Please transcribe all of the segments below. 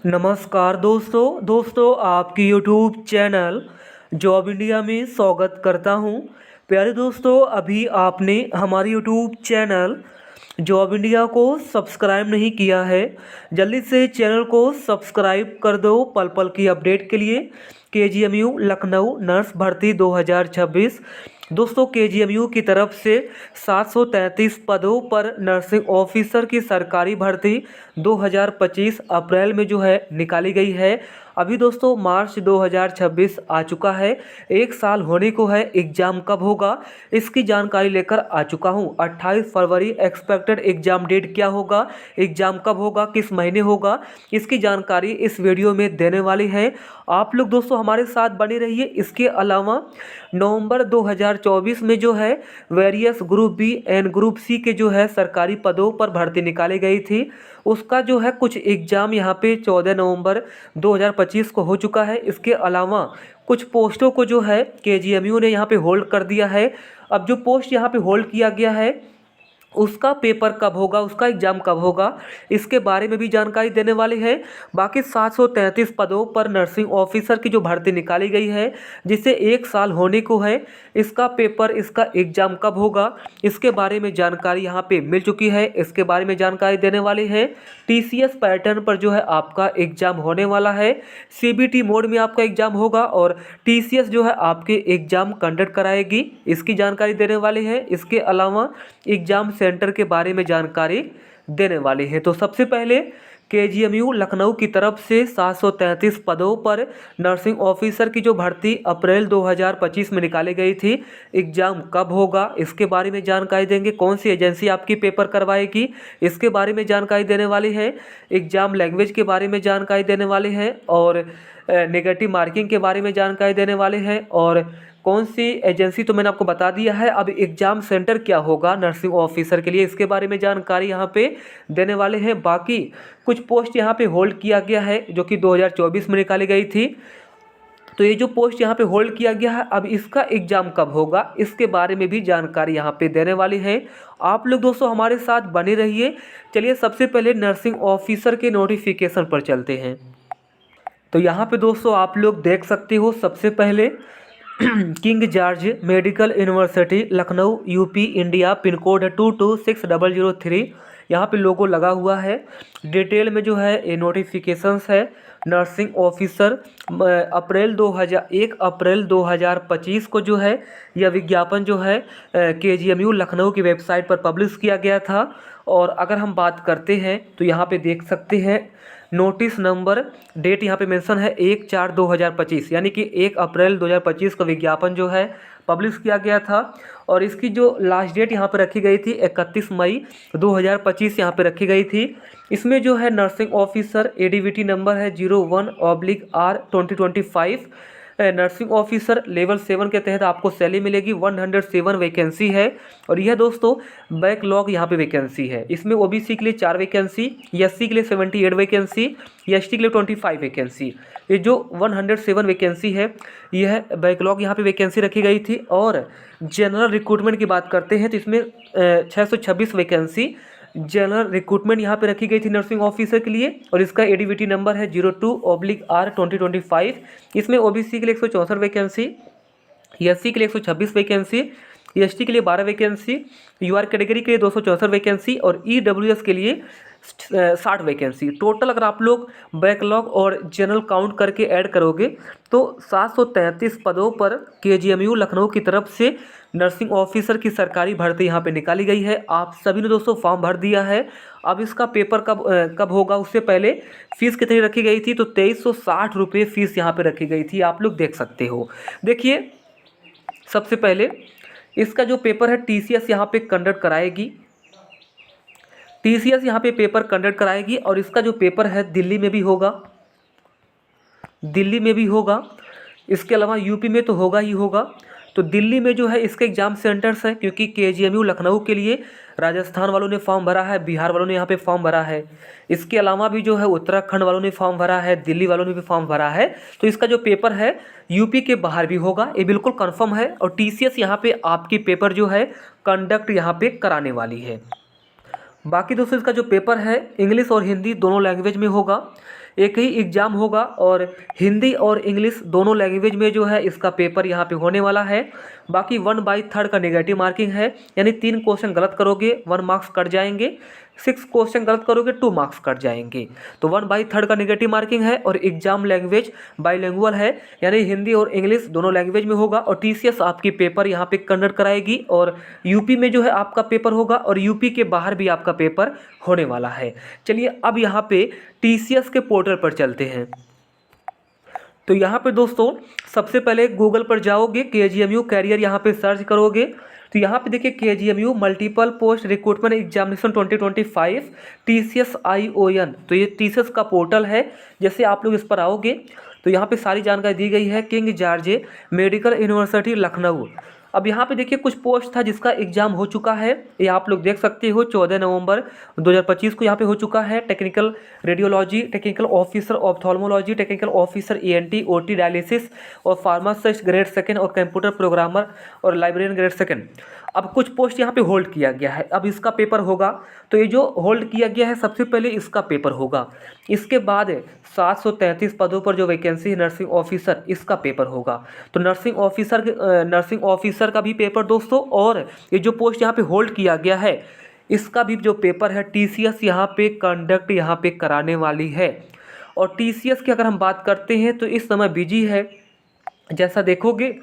नमस्कार दोस्तों आपकी यूट्यूब चैनल जॉब इंडिया में स्वागत करता हूं। प्यारे दोस्तों, अभी आपने हमारे यूट्यूब चैनल जॉब इंडिया को सब्सक्राइब नहीं किया है, जल्दी से चैनल को सब्सक्राइब कर दो पल पल की अपडेट के लिए। केजीएमयू लखनऊ नर्स भर्ती 2026 दोस्तों, केजीएमयू की तरफ से 733 पदों पर नर्सिंग ऑफिसर की सरकारी भर्ती 2025 अप्रैल में जो है निकाली गई है। अभी दोस्तों मार्च 2026 आ चुका है, एक साल होने को है। एग्ज़ाम कब होगा इसकी जानकारी लेकर आ चुका हूँ। 28 फरवरी एक्सपेक्टेड एग्ज़ाम डेट क्या होगा, एग्ज़ाम कब होगा, किस महीने होगा, इसकी जानकारी इस वीडियो में देने वाली है। आप लोग दोस्तों हमारे साथ बने रहिए। इसके अलावा नवंबर 2024 में जो है various group B and group C के जो है सरकारी पदों पर भर्ती निकाली गई थी, उसका जो है कुछ एग्ज़ाम यहाँ पे 14 नवंबर 2025 को हो चुका है। इसके अलावा कुछ पोस्टों को जो है केजीएमयू ने यहाँ पे होल्ड कर दिया है। अब जो पोस्ट यहाँ पे होल्ड किया गया है उसका पेपर कब होगा, उसका एग्ज़ाम कब होगा, इसके बारे में भी जानकारी देने वाली है। बाकी 733 पदों पर नर्सिंग ऑफिसर की जो भर्ती निकाली गई है जिसे एक साल होने को है, इसका पेपर, इसका एग्ज़ाम कब होगा, इसके बारे में जानकारी यहाँ पे मिल चुकी है। इसके बारे में जानकारी देने वाली है। टीसीएस पैटर्न पर जो है आपका एग्ज़ाम होने वाला है। सीबीटी मोड में आपका एग्ज़ाम होगा और टीसीएस जो है आपके एग्ज़ाम कंडक्ट कराएगी, इसकी जानकारी देने वाली है। इसके अलावा एग्ज़ाम सेंटर के बारे में जानकारी देने वाली है। तो सबसे पहले केजीएमयू लखनऊ की तरफ से 733 पदों पर नर्सिंग ऑफिसर की जो भर्ती अप्रैल 2025 में निकाली गई थी, एग्ज़ाम कब होगा इसके बारे में जानकारी देंगे। कौन सी एजेंसी आपकी पेपर करवाएगी इसके बारे में जानकारी देने वाली है। एग्ज़ाम लैंग्वेज के बारे में जानकारी देने वाले हैं और नेगेटिव मार्किंग के बारे में जानकारी देने वाले हैं। और कौन सी एजेंसी तो मैंने आपको बता दिया है। अब एग्ज़ाम सेंटर क्या होगा नर्सिंग ऑफिसर के लिए, इसके बारे में जानकारी यहाँ पे देने वाले हैं। बाकी कुछ पोस्ट यहाँ पे होल्ड किया गया है जो कि 2024 में निकाली गई थी, तो ये जो पोस्ट यहाँ पे होल्ड किया गया है, अब इसका एग्ज़ाम कब होगा इसके बारे में भी जानकारी यहाँ पे देने वाली है। आप लोग दोस्तों हमारे साथ बने रहिए। चलिए सबसे पहले नर्सिंग ऑफिसर के नोटिफिकेशन पर चलते हैं। तो यहाँ पे दोस्तों आप लोग देख सकते हो, सबसे पहले king George medical university Lucknow UP India, pin code है 226003, यहाँ पे लोगो लगा हुआ है। डिटेल में जो है ये नोटिफिकेशंस है नर्सिंग ऑफिसर। 1 अप्रैल 2025 को जो है यह विज्ञापन जो है केजीएमयू लखनऊ की वेबसाइट पर पब्लिश किया गया था। और अगर हम बात करते हैं तो यहाँ पे देख सकते हैं नोटिस नंबर, डेट यहाँ पे मेंशन है 1/4/2025, यानी कि 1 अप्रैल 2025 का विज्ञापन जो है पब्लिश किया गया था। और इसकी जो लास्ट डेट यहाँ पे रखी गई थी 31 मई 2025 यहाँ पे रखी गई थी। इसमें जो है नर्सिंग ऑफिसर एडीवीटी नंबर है 01/R2025। नर्सिंग ऑफिसर लेवल 7 के तहत आपको सैलरी मिलेगी। 107 वैकेंसी है और यह दोस्तों बैकलॉग यहाँ पे वैकेंसी है। इसमें ओबीसी के लिए 4 वैकेंसी, एससी के लिए 78 वैकेंसी, एसटी के लिए 25 वैकेंसी। ये जो 107 वैकेंसी है यह बैकलॉग यहाँ पे वैकेंसी रखी गई थी। और जनरल रिक्रूटमेंट की बात करते हैं तो इसमें 626 वैकेंसी जनरल रिक्रूटमेंट यहाँ पे रखी गई थी नर्सिंग ऑफिसर के लिए। और इसका एडीवीटी नंबर है 02/R2025। इसमें ओबीसी के लिए 164 वैकेंसी, एससी के लिए 126 वैकेंसी, एसटी के लिए 12 वैकेंसी, यूआर कैटेगरी के लिए 264 वैकेंसी और ईडब्ल्यूएस के लिए 60 वैकेंसी। टोटल अगर आप लोग बैकलॉग और जनरल काउंट करके ऐड करोगे तो 733 पदों पर केजीएमयू लखनऊ की तरफ से नर्सिंग ऑफिसर की सरकारी भर्ती यहाँ पे निकाली गई है। आप सभी ने दोस्तों फॉर्म भर दिया है। अब इसका पेपर कब होगा, उससे पहले फ़ीस कितनी रखी गई थी तो 2360 रुपये फ़ीस यहाँ पे रखी गई थी, आप लोग देख सकते हो। देखिए सबसे पहले इसका जो पेपर है टीसीएस यहाँ पे कंडक्ट कराएगी, टीसीएस यहाँ पे पेपर कंडक्ट कराएगी। और इसका जो पेपर है दिल्ली में भी होगा, दिल्ली में भी होगा। इसके अलावा यूपी में तो होगा ही होगा। तो दिल्ली में जो है इसके एग्ज़ाम सेंटर्स हैं, क्योंकि केजीएमयू लखनऊ के लिए राजस्थान वालों ने फॉर्म भरा है, बिहार वालों ने यहाँ पे फॉर्म भरा है। इसके अलावा भी जो है उत्तराखंड वालों ने फॉर्म भरा है, दिल्ली वालों ने भी फॉर्म भरा है। तो इसका जो पेपर है यूपी के बाहर भी होगा, ये बिल्कुल कन्फर्म है। और टीसीएस यहाँ पे आपकी पेपर जो है कंडक्ट यहाँ पे कराने वाली है। बाकी दोस्तों इसका जो पेपर है इंग्लिश और हिंदी दोनों लैंग्वेज में होगा। एक ही एग्ज़ाम होगा और हिंदी और इंग्लिश दोनों लैंग्वेज में जो है इसका पेपर यहाँ पे होने वाला है। बाकी 1/3 का नेगेटिव मार्किंग है, यानी 3 क्वेश्चन गलत करोगे 1 मार्क्स कट जाएंगे, 6 क्वेश्चन गलत करोगे 2 मार्क्स कट जाएंगे। तो 1/3 का नेगेटिव मार्किंग है और एग्जाम लैंग्वेज बाईलिंगुअल है, यानी हिंदी और इंग्लिश दोनों लैंग्वेज में होगा। और टीसीएस आपकी पेपर यहाँ पे कंडक्ट कराएगी और यूपी में जो है आपका पेपर होगा और यूपी के बाहर भी आपका पेपर होने वाला है। चलिए अब यहाँ पे टीसीएस के पोर्टल पर चलते हैं। तो यहाँ पे दोस्तों सबसे पहले गूगल पर जाओगे, KGMU कैरियर यहाँ पे सर्च करोगे तो यहाँ पे देखिए KGMU multiple post recruitment examination 2025 TCS ION, तो ये TCS का पोर्टल है। जैसे आप लोग इस पर आओगे तो यहाँ पे सारी जानकारी दी गई है। King George medical university Lucknow. अब यहाँ पे देखिए कुछ पोस्ट था जिसका एग्जाम हो चुका है, ये आप लोग देख सकते हो 14 नवंबर 2025 को यहाँ पे हो चुका है। Technical radiology, technical officer ophthalmology, technical officer ENT OT dialysis और फार्मासिस्ट ग्रेड 2 और कंप्यूटर प्रोग्रामर और लाइब्रेरियन ग्रेड 2। अब कुछ पोस्ट यहाँ पे होल्ड किया गया है, अब इसका पेपर होगा। तो ये जो होल्ड किया गया है सबसे पहले इसका पेपर होगा। इसके बाद 733 पदों पर जो वैकेंसी है नर्सिंग ऑफिसर, इसका पेपर होगा। तो नर्सिंग ऑफिसर का भी पेपर दोस्तों, और ये जो पोस्ट यहाँ पे होल्ड किया गया है इसका भी जो पेपर है TCS यहाँ पे कंडक्ट यहाँ पे कराने वाली है। और TCS की अगर हम बात करते हैं तो इस समय बिजी है। जैसा देखोगे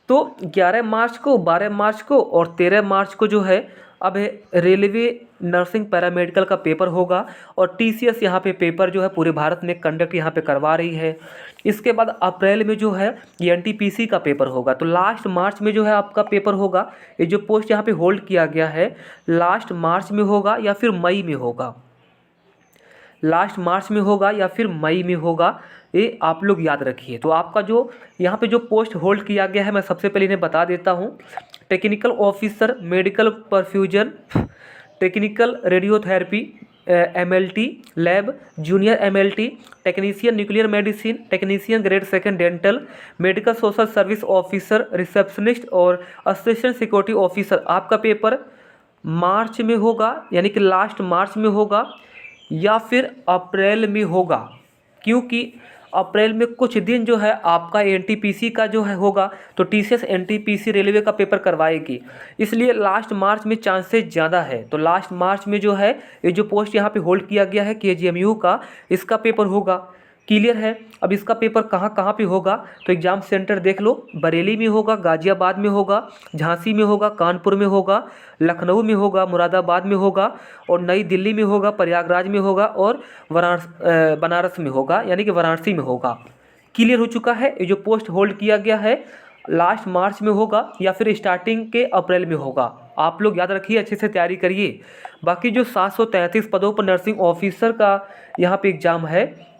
तो 11 मार्च को, 12 मार्च को और 13 मार्च को जो है अब रेलवे नर्सिंग पैरामेडिकल का पेपर होगा। और TCS यहाँ पे पेपर जो है पूरे भारत में कंडक्ट यहाँ पे करवा रही है। इसके बाद अप्रैल में जो है NTPC का पेपर होगा। तो लास्ट मार्च में जो है आपका पेपर होगा। ये जो पोस्ट यहाँ पे होल्ड किया गया है लास्ट मार्च में होगा या फिर मई में होगा, लास्ट मार्च में होगा या फिर मई में होगा, ये आप लोग याद रखिए। तो आपका जो यहाँ पे जो पोस्ट होल्ड किया गया है मैं सबसे पहले इन्हें बता देता हूँ। Technical officer medical perfusion, technical radiotherapy MLT lab, junior MLT, technician nuclear medicine, technician grade 2 dental, medical social service officer, receptionist और असिस्टेंट सिक्योरिटी ऑफिसर। आपका पेपर मार्च में होगा, यानी कि लास्ट मार्च में होगा या फिर अप्रैल में होगा, क्योंकि अप्रैल में कुछ दिन जो है आपका NTPC का जो है होगा। तो TCS NTPC रेलवे का पेपर करवाएगी, इसलिए लास्ट मार्च में चांसेस ज़्यादा है। तो लास्ट मार्च में जो है ये जो पोस्ट यहाँ पे होल्ड किया गया है KGMU का, इसका पेपर होगा। क्लियर है। अब इसका पेपर कहाँ कहाँ पे होगा तो एग्ज़ाम सेंटर देख लो, बरेली में होगा, गाज़ियाबाद में होगा, झांसी में होगा, कानपुर में होगा, लखनऊ में होगा, मुरादाबाद में होगा और नई दिल्ली में होगा, प्रयागराज में होगा और बनारस में होगा, यानी कि वाराणसी में होगा। क्लियर हो चुका है। ये जो पोस्ट होल्ड किया गया है लास्ट मार्च में होगा या फिर स्टार्टिंग के अप्रैल में होगा। आप लोग याद रखिए, अच्छे से तैयारी करिए। बाकी जो 733 पदों पर नर्सिंग ऑफिसर का यहाँ पे एग्ज़ाम है,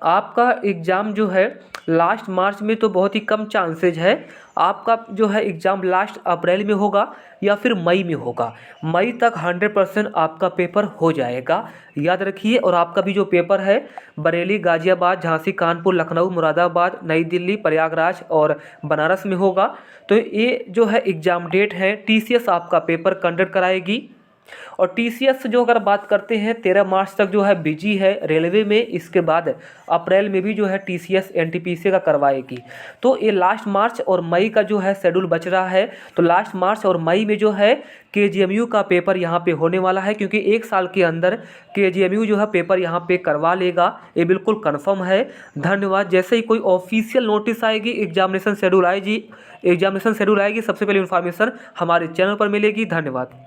आपका एग्ज़ाम जो है लास्ट मार्च में तो बहुत ही कम चांसेज है। आपका जो है एग्ज़ाम लास्ट अप्रैल में होगा या फिर मई में होगा। मई तक 100% आपका पेपर हो जाएगा, याद रखिए। और आपका भी जो पेपर है बरेली, गाज़ियाबाद, झांसी, कानपुर, लखनऊ, मुरादाबाद, नई दिल्ली, प्रयागराज और बनारस में होगा। तो ये जो है एग्ज़ाम डेट है, TCS आपका पेपर कंडक्ट कराएगी। और TCS जो अगर बात करते हैं 13 मार्च तक जो है बिजी है रेलवे में, इसके बाद अप्रैल में भी जो है TCS NTPC का करवाएगी। तो ये लास्ट मार्च और मई का जो है शेड्यूल बच रहा है। तो लास्ट मार्च और मई में जो है KGMU का पेपर यहाँ पे होने वाला है, क्योंकि 1 साल के अंदर KGMU जो है पेपर यहाँ पे करवा लेगा, ये बिल्कुल कन्फर्म है। धन्यवाद। जैसे ही कोई ऑफिशियल नोटिस आएगी, एग्जामिनेशन शेड्यूल आएगी, सबसे पहले इन्फॉर्मेशन हमारे चैनल पर मिलेगी। धन्यवाद।